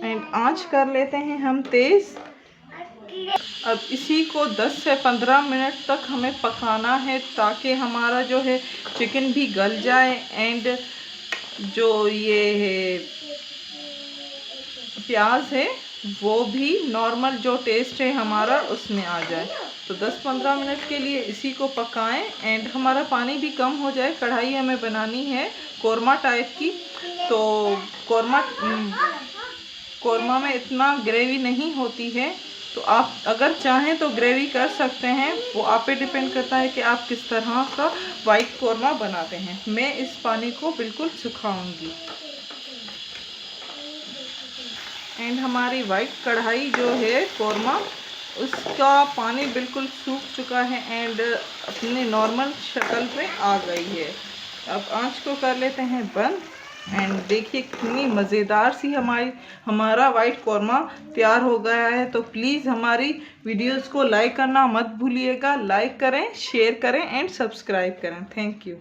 And आंच कर लेते हैं हम तेज़। अब इसी को 10 से 15 मिनट तक हमें पकाना है ताकि हमारा जो है चिकन भी गल जाए एंड जो ये है प्याज है वो भी नॉर्मल जो टेस्ट है हमारा उसमें आ जाए। तो 10-15 मिनट के लिए इसी को पकाएं एंड हमारा पानी भी कम हो जाए। कढ़ाई हमें बनानी है कोरमा टाइप की, तो कोरमा में इतना ग्रेवी नहीं होती है, तो आप अगर चाहें तो ग्रेवी कर सकते हैं। वो आप पे डिपेंड करता है कि आप किस तरह का वाइट कोरमा बनाते हैं। मैं इस पानी को बिल्कुल सुखाऊंगी एंड हमारी वाइट कढ़ाई जो है कोरमा उसका पानी बिल्कुल सूख चुका है एंड अपने नॉर्मल शक्ल पे आ गई है। अब आंच को कर लेते हैं बंद एंड देखिए कितनी मज़ेदार सी हमारा वाइट कोरमा तैयार हो गया है। तो प्लीज़ हमारी वीडियोस को लाइक करना मत भूलिएगा। लाइक करें, शेयर करें एंड सब्सक्राइब करें। Thank you.